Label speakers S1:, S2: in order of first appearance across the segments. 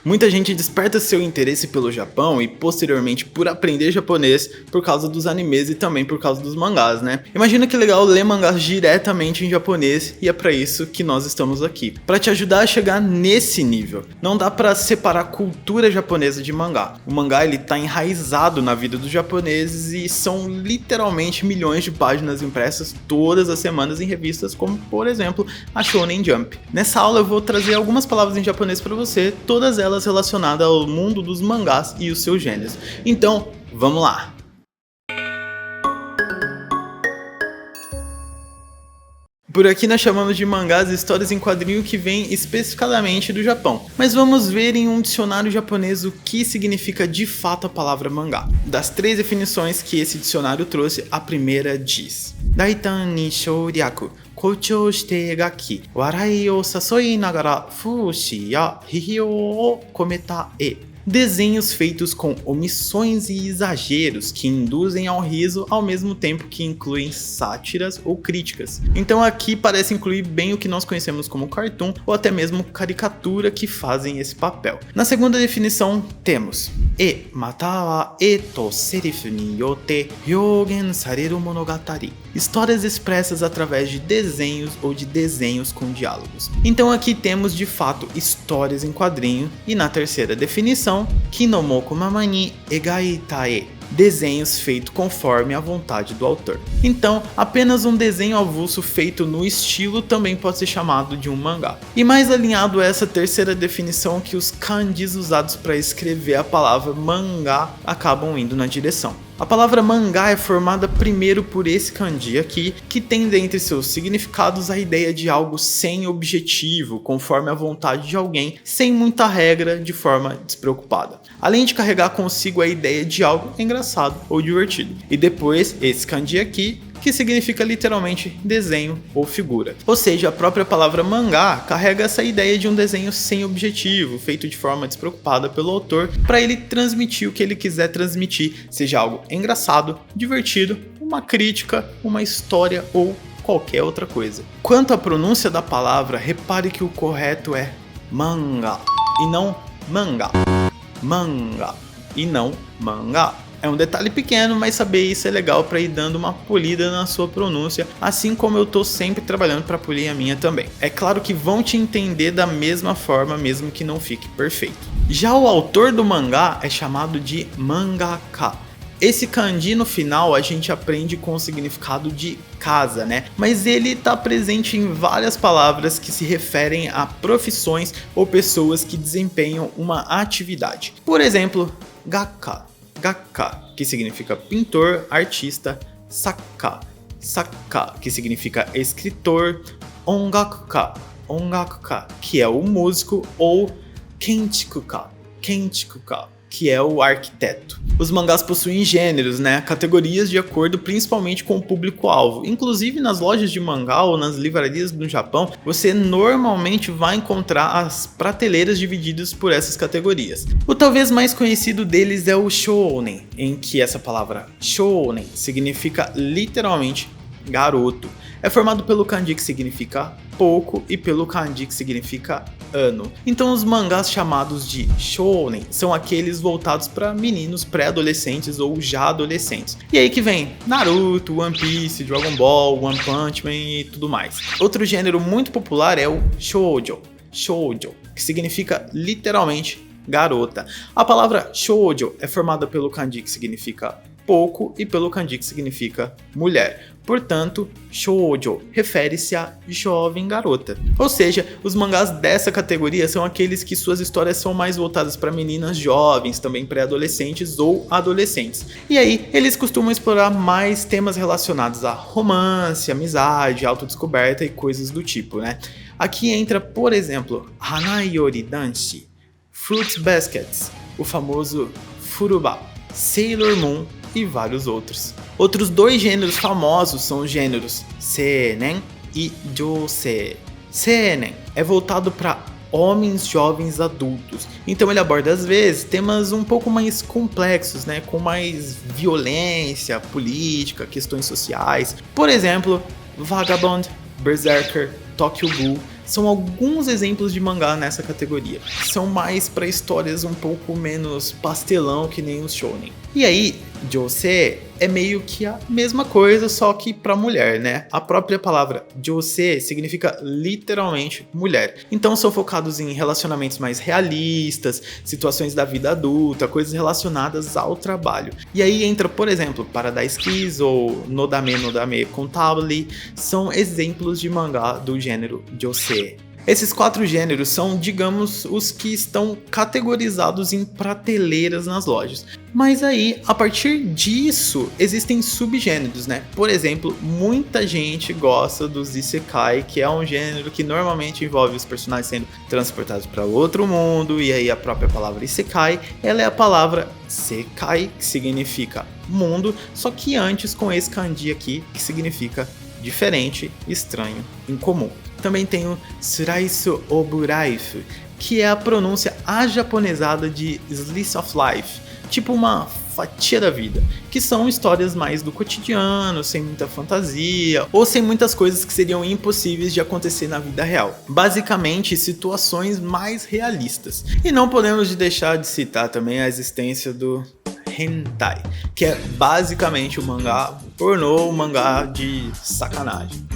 S1: Muita gente desperta seu interesse pelo Japão e posteriormente por aprender japonês por causa dos animes e também por causa dos mangás, né? Imagina que legal ler mangás diretamente em japonês e é pra isso que nós estamos aqui, pra te ajudar a chegar nesse nível. Não dá pra separar a cultura japonesa de mangá. O mangá ele tá enraizado na vida dos japoneses e são literalmente milhões de páginas impressas todas as semanas em revistas como, por exemplo, a Shonen Jump. Nessa aula eu vou trazer algumas palavras em japonês pra você, todas elas relacionadas ao mundo dos mangás e os seus gêneros. Então, vamos lá! Por aqui nós chamamos de mangás histórias em quadrinho que vêm especificadamente do Japão. Mas vamos ver em um dicionário japonês o que significa de fato a palavra mangá. Das 3 definições que esse dicionário trouxe, a primeira diz: Daitan ni shouryaku, kouchou shite gaki, warai o sasoi nagara fushi ya hihi o kometa e. Desenhos feitos com omissões e exageros que induzem ao riso ao mesmo tempo que incluem sátiras ou críticas. Então aqui parece incluir bem o que nós conhecemos como cartoon ou até mesmo caricatura que fazem esse papel. Na segunda definição temos e mata wa to serifu ni yotte hyogen sareru monogatari. Histórias expressas através de desenhos ou de desenhos com diálogos. Então aqui temos de fato histórias em quadrinho e na terceira definição Kinomoku mama ni egaita e, desenhos feitos conforme a vontade do autor. Então, apenas um desenho avulso feito no estilo também pode ser chamado de um mangá. E mais alinhado a essa terceira definição que os kanjis usados para escrever a palavra mangá acabam indo na direção. A palavra mangá é formada primeiro por esse kanji aqui, que tem dentre seus significados a ideia de algo sem objetivo, conforme a vontade de alguém, sem muita regra, de forma despreocupada. Além de carregar consigo a ideia de algo engraçado ou divertido. E depois, esse kanji aqui, que significa literalmente desenho ou figura. Ou seja, a própria palavra mangá carrega essa ideia de um desenho sem objetivo, feito de forma despreocupada pelo autor, para ele transmitir o que ele quiser transmitir, seja algo engraçado, divertido, uma crítica, uma história ou qualquer outra coisa. Quanto à pronúncia da palavra, repare que o correto é manga e não mangá. Manga e não mangá. É um detalhe pequeno, mas saber isso é legal para ir dando uma polida na sua pronúncia, assim como eu tô sempre trabalhando para polir a minha também. É claro que vão te entender da mesma forma, mesmo que não fique perfeito. Já o autor do mangá é chamado de mangaka. Esse kanji no final a gente aprende com o significado de casa, né? Mas ele está presente em várias palavras que se referem a profissões ou pessoas que desempenham uma atividade. Por exemplo, gakka, que significa pintor, artista, saka, que significa escritor, ongakuka, que é o músico, ou kenchikuka, que é o arquiteto. Os mangás possuem gêneros, né? Categorias de acordo principalmente com o público-alvo. Inclusive nas lojas de mangá ou nas livrarias no Japão, você normalmente vai encontrar as prateleiras divididas por essas categorias. O talvez mais conhecido deles é o shounen, em que essa palavra shounen significa literalmente garoto. É formado pelo kanji que significa pouco e pelo kanji que significa ano. Então os mangás chamados de shounen são aqueles voltados para meninos pré-adolescentes ou já adolescentes. E aí que vem Naruto, One Piece, Dragon Ball, One Punch Man e tudo mais. Outro gênero muito popular é o shoujo, que significa literalmente garota. A palavra shoujo é formada pelo kanji que significa pouco e pelo kanji que significa mulher. Portanto, shoujo refere-se a jovem garota. Ou seja, os mangás dessa categoria são aqueles que suas histórias são mais voltadas para meninas jovens, também pré-adolescentes ou adolescentes. E aí, eles costumam explorar mais temas relacionados a romance, amizade, autodescoberta e coisas do tipo, né? Aqui entra, por exemplo, Hanayori Danshi, Fruits Baskets, o famoso Furuba, Sailor Moon e vários outros. Outros 2 gêneros famosos são os gêneros seinen e josei. Seinen é voltado para homens jovens adultos, então ele aborda às vezes temas um pouco mais complexos, né, com mais violência, política, questões sociais. Por exemplo, Vagabond, Berserker, Tokyo Ghoul são alguns exemplos de mangá nessa categoria. São mais para histórias um pouco menos pastelão que nem os shounen. E aí, josei é meio que a mesma coisa, só que pra mulher, né? A própria palavra josei significa literalmente mulher. Então são focados em relacionamentos mais realistas, situações da vida adulta, coisas relacionadas ao trabalho. E aí entra, por exemplo, Paradise Kiss ou Nodame Cantabile, são exemplos de mangá do gênero josei. Esses 4 gêneros são, digamos, os que estão categorizados em prateleiras nas lojas. Mas aí, a partir disso, existem subgêneros, né? Por exemplo, muita gente gosta dos Isekai, que é um gênero que normalmente envolve os personagens sendo transportados para outro mundo, e aí a própria palavra Isekai, ela é a palavra Sekai, que significa mundo, só que antes com esse kanji aqui, que significa diferente, estranho, incomum. Também tem o Slice of Life, que é a pronúncia ajaponesada de Slice of Life, tipo uma fatia da vida, que são histórias mais do cotidiano, sem muita fantasia, ou sem muitas coisas que seriam impossíveis de acontecer na vida real. Basicamente, situações mais realistas. E não podemos deixar de citar também a existência do hentai, que é basicamente o mangá pornô, o mangá de sacanagem.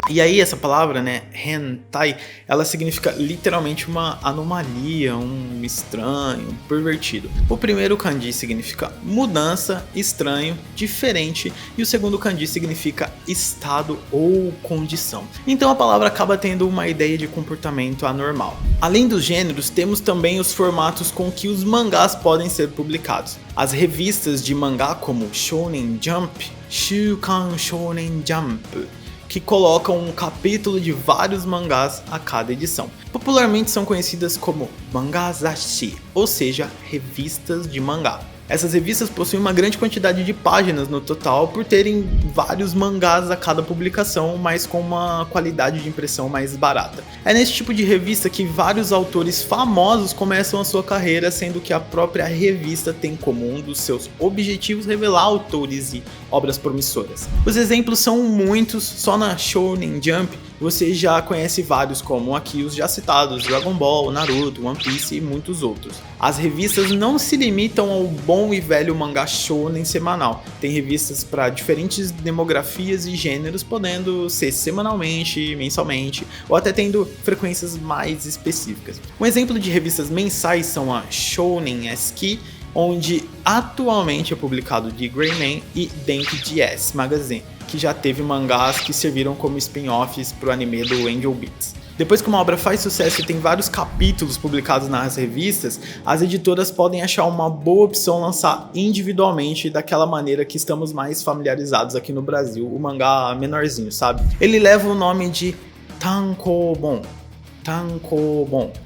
S1: E aí essa palavra, né, hentai, ela significa literalmente uma anomalia, um estranho, um pervertido. O primeiro kanji significa mudança, estranho, diferente, e o segundo kanji significa estado ou condição. Então a palavra acaba tendo uma ideia de comportamento anormal. Além dos gêneros, temos também os formatos com que os mangás podem ser publicados. As revistas de mangá como Shonen Jump, Shukan Shonen Jump, que colocam um capítulo de vários mangás a cada edição. Popularmente são conhecidas como mangazashi, ou seja, revistas de mangá. Essas revistas possuem uma grande quantidade de páginas no total por terem vários mangás a cada publicação, mas com uma qualidade de impressão mais barata. É nesse tipo de revista que vários autores famosos começam a sua carreira, sendo que a própria revista tem como um dos seus objetivos revelar autores e obras promissoras. Os exemplos são muitos, só na Shonen Jump você já conhece vários como aqui os já citados, Dragon Ball, Naruto, One Piece e muitos outros. As revistas não se limitam ao bom e velho mangá shonen semanal. Tem revistas para diferentes demografias e gêneros, podendo ser semanalmente, mensalmente ou até tendo frequências mais específicas. Um exemplo de revistas mensais são a Shonen Eski, onde atualmente é publicado de Grey Man e Denki GS Magazine, que já teve mangás que serviram como spin-offs pro anime do Angel Beats. Depois que uma obra faz sucesso e tem vários capítulos publicados nas revistas, as editoras podem achar uma boa opção lançar individualmente daquela maneira que estamos mais familiarizados aqui no Brasil, o mangá menorzinho, sabe? Ele leva o nome de tankobon.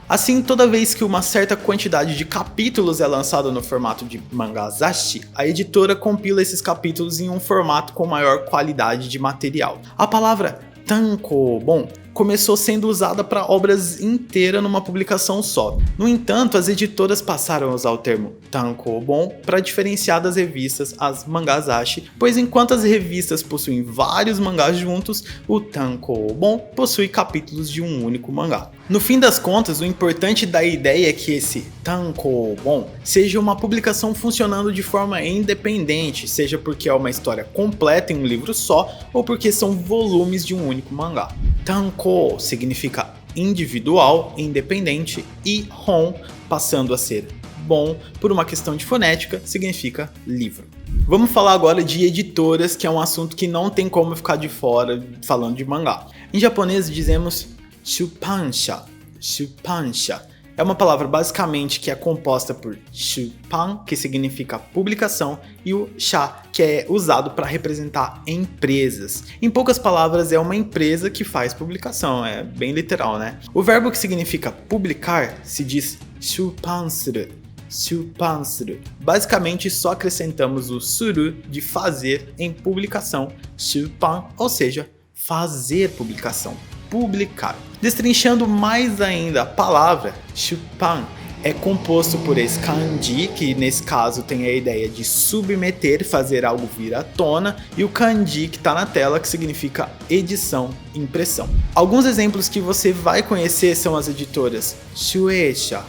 S1: Assim, toda vez que uma certa quantidade de capítulos é lançada no formato de mangazashi, a editora compila esses capítulos em um formato com maior qualidade de material. A palavra tankobon começou sendo usada para obras inteiras numa publicação só. No entanto, as editoras passaram a usar o termo tankobon para diferenciar das revistas as mangazashi, pois enquanto as revistas possuem vários mangás juntos, o tankobon possui capítulos de um único mangá. No fim das contas, o importante da ideia é que esse tankobon seja uma publicação funcionando de forma independente, seja porque é uma história completa em um livro só, ou porque são volumes de um único mangá. Tanko significa individual, independente, e hon, passando a ser bom por uma questão de fonética, significa livro. Vamos falar agora de editoras, que é um assunto que não tem como ficar de fora falando de mangá. Em japonês dizemos shupansha. É uma palavra basicamente que é composta por shupan, que significa publicação, e o sha, que é usado para representar empresas. Em poucas palavras, é uma empresa que faz publicação, é bem literal, né? O verbo que significa publicar se diz shupansuru. Basicamente, só acrescentamos o suru de fazer em publicação, shupan, ou seja, fazer publicação. Publicar. Destrinchando mais ainda a palavra, shupan é composto por esse kanji, que nesse caso tem a ideia de submeter, fazer algo vir à tona, e o kanji que está na tela, que significa edição, impressão. Alguns exemplos que você vai conhecer são as editoras Shueisha,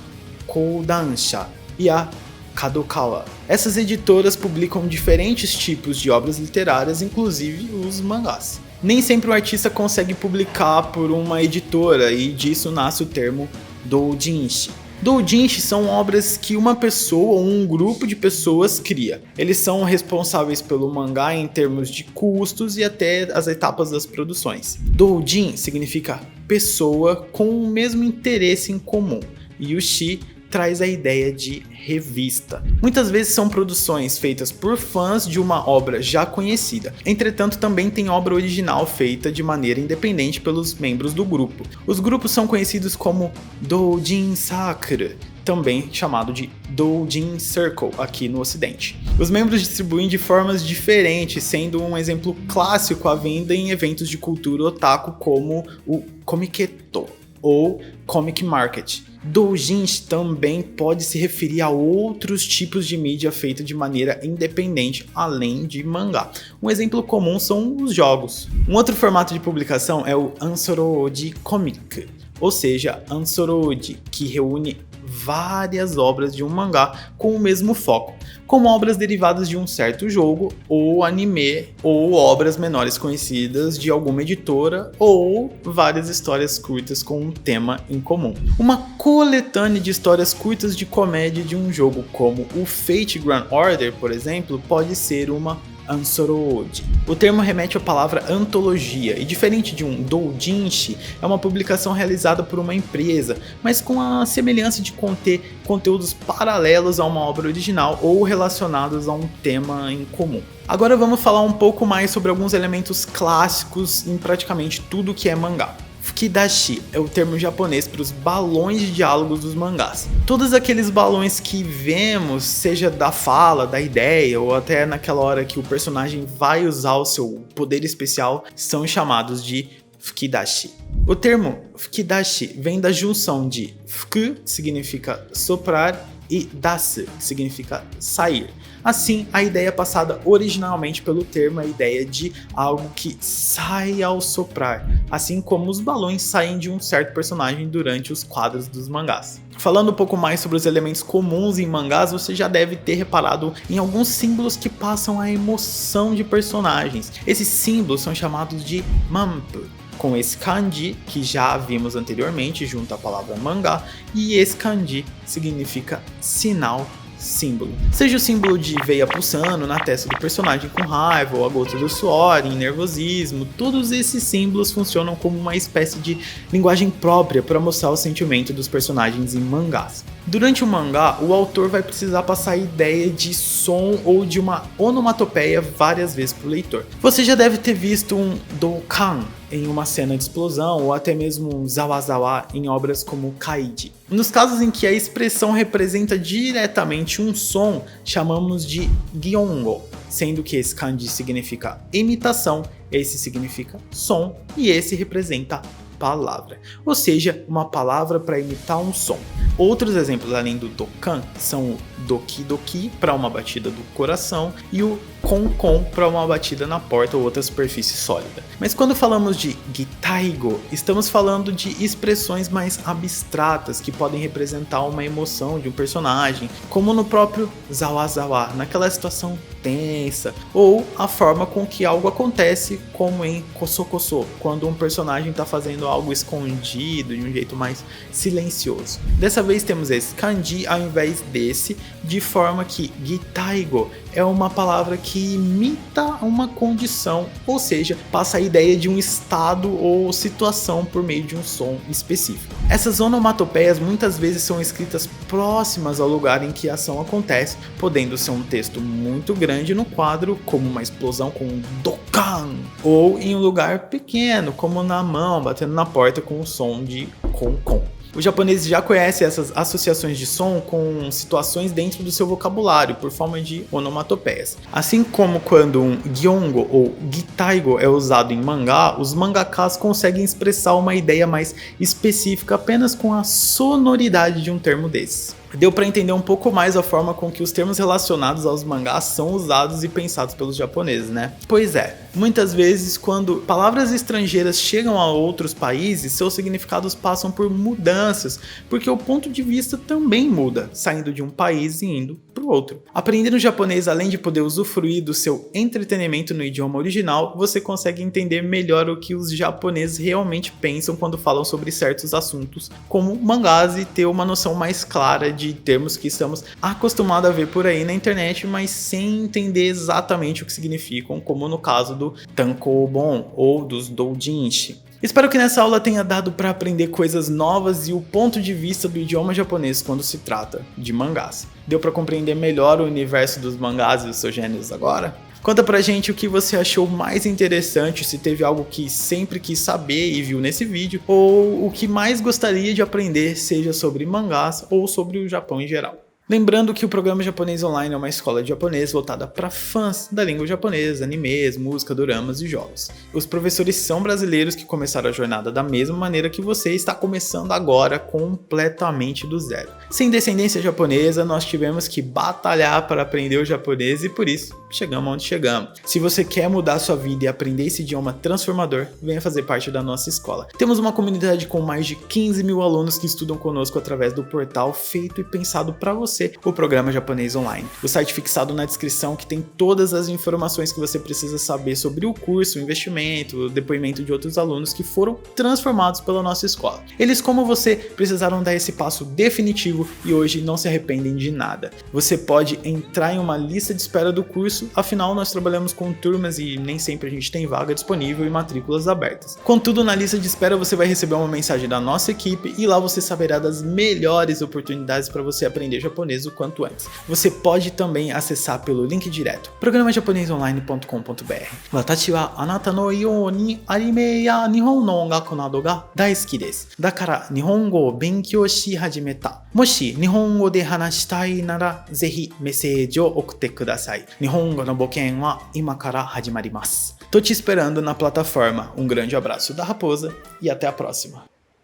S1: Kodansha e a Kadokawa. Essas editoras publicam diferentes tipos de obras literárias, inclusive os mangás. Nem sempre o artista consegue publicar por uma editora, e disso nasce o termo doujinshi. Doujinshi são obras que uma pessoa ou um grupo de pessoas cria. Eles são responsáveis pelo mangá em termos de custos e até as etapas das produções. Doujin significa pessoa com o mesmo interesse em comum, e o shi traz a ideia de revista. Muitas vezes são produções feitas por fãs de uma obra já conhecida. Entretanto, também tem obra original feita de maneira independente pelos membros do grupo. Os grupos são conhecidos como Doujin Sakura, também chamado de Doujin Circle aqui no ocidente. Os membros distribuem de formas diferentes, sendo um exemplo clássico a venda em eventos de cultura otaku como o Komiketo ou Comic Market. Doujinshi também pode se referir a outros tipos de mídia feita de maneira independente, além de mangá. Um exemplo comum são os jogos. Um outro formato de publicação é o Ansoroji Comic, ou seja, Ansoroji, que reúne várias obras de um mangá com o mesmo foco, como obras derivadas de um certo jogo ou anime, ou obras menores conhecidas de alguma editora, ou várias histórias curtas com um tema em comum. Uma coletânea de histórias curtas de comédia de um jogo como o Fate Grand Order, por exemplo, pode ser uma Ansoroji. O termo remete à palavra antologia, e diferente de um doujinshi, é uma publicação realizada por uma empresa, mas com a semelhança de conter conteúdos paralelos a uma obra original ou relacionados a um tema em comum. Agora vamos falar um pouco mais sobre alguns elementos clássicos em praticamente tudo que é mangá. Fukidashi é o termo japonês para os balões de diálogos dos mangás. Todos aqueles balões que vemos, seja da fala, da ideia, ou até naquela hora que o personagem vai usar o seu poder especial, são chamados de Fukidashi. O termo Fukidashi vem da junção de fuku, que significa soprar, e dasu, que significa sair. Assim, a ideia passada originalmente pelo termo é a ideia de algo que sai ao soprar, assim como os balões saem de um certo personagem durante os quadros dos mangás. Falando um pouco mais sobre os elementos comuns em mangás, você já deve ter reparado em alguns símbolos que passam a emoção de personagens. Esses símbolos são chamados de manpu, com esse kanji que já vimos anteriormente junto à palavra mangá, e esse kanji significa sinal, símbolo. Seja o símbolo de veia pulsando na testa do personagem com raiva, ou a gota do suor em nervosismo, todos esses símbolos funcionam como uma espécie de linguagem própria para mostrar o sentimento dos personagens em mangás. Durante o mangá, o autor vai precisar passar a ideia de som ou de uma onomatopeia várias vezes para o leitor. Você já deve ter visto um dokan em uma cena de explosão, ou até mesmo um zawazawa em obras como Kaiji. Nos casos em que a expressão representa diretamente um som, chamamos de gyongo, sendo que esse kanji significa imitação, esse significa som e esse representa palavra, ou seja, uma palavra para imitar um som. Outros exemplos além do dokan são o doki doki para uma batida do coração e o kon kon para uma batida na porta ou outra superfície sólida. Mas quando falamos de gitaigo, estamos falando de expressões mais abstratas que podem representar uma emoção de um personagem, como no próprio zawazawa, naquela situação tensa, ou a forma com que algo acontece, como em koso-koso, quando um personagem está fazendo algo escondido de um jeito mais silencioso. Dessa vez temos esse kanji ao invés desse, de forma que gitaigo é uma palavra que imita uma condição, ou seja, passa a ideia de um estado ou situação por meio de um som específico. Essas onomatopeias muitas vezes são escritas próximas ao lugar em que a ação acontece, podendo ser um texto muito grande no quadro, como uma explosão com um dokan, ou em um lugar pequeno, como na mão, batendo na porta com o som de kon-kon. Os japoneses já conhecem essas associações de som com situações dentro do seu vocabulário, por forma de onomatopeias. Assim como quando um gyongo ou gitaigo é usado em mangá, os mangakas conseguem expressar uma ideia mais específica apenas com a sonoridade de um termo desses. deu para entender um pouco mais a forma com que os termos relacionados aos mangás são usados e pensados pelos japoneses, né? Pois é, muitas vezes quando palavras estrangeiras chegam a outros países, seus significados passam por mudanças, porque o ponto de vista também muda, saindo de um país e indo para o outro. Aprendendo japonês, além de poder usufruir do seu entretenimento no idioma original, você consegue entender melhor o que os japoneses realmente pensam quando falam sobre certos assuntos, como mangás, e ter uma noção mais clara de termos que estamos acostumados a ver por aí na internet, mas sem entender exatamente o que significam, como no caso do tankobon ou dos doujinshi. Espero que nessa aula tenha dado para aprender coisas novas e o ponto de vista do idioma japonês quando se trata de mangás. Deu para compreender melhor o universo dos mangás e os seus gêneros agora? Conta pra gente o que você achou mais interessante, se teve algo que sempre quis saber e viu nesse vídeo, ou o que mais gostaria de aprender, seja sobre mangás ou sobre o Japão em geral. Lembrando que o programa Japonês Online é uma escola de japonês voltada para fãs da língua japonesa, animes, música, doramas e jogos. Os professores são brasileiros que começaram a jornada da mesma maneira que você está começando agora, completamente do zero. Sem descendência japonesa, nós tivemos que batalhar para aprender o japonês e por isso chegamos onde chegamos. Se você quer mudar sua vida e aprender esse idioma transformador, venha fazer parte da nossa escola. Temos uma comunidade com mais de 15 mil alunos que estudam conosco através do portal feito e pensado para você, o programa Japonês Online. O site fixado na descrição que tem todas as informações que você precisa saber sobre o curso, o investimento, o depoimento de outros alunos que foram transformados pela nossa escola. Eles, como você, precisaram dar esse passo definitivo e hoje não se arrependem de nada. Você pode entrar em uma lista de espera do curso, afinal nós trabalhamos com turmas e nem sempre a gente tem vaga disponível e matrículas abertas. Contudo, na lista de espera você vai receber uma mensagem da nossa equipe e lá você saberá das melhores oportunidades para você aprender japonês o quanto antes. Você pode também acessar pelo link direto, programajaponesonline.com.br. Watashi wa anata no you ni anime ya nihon no ongaku nado ga daisuki desu. Dakara nihongo o benkyou shi hajimeta. Moshi nihongo de hanashitai nara, zehi message o okute kudasai. Nihongo no boken wa ima kara hajimarimasu. Tô te esperando na plataforma. Um grande abraço da Raposa e até a próxima.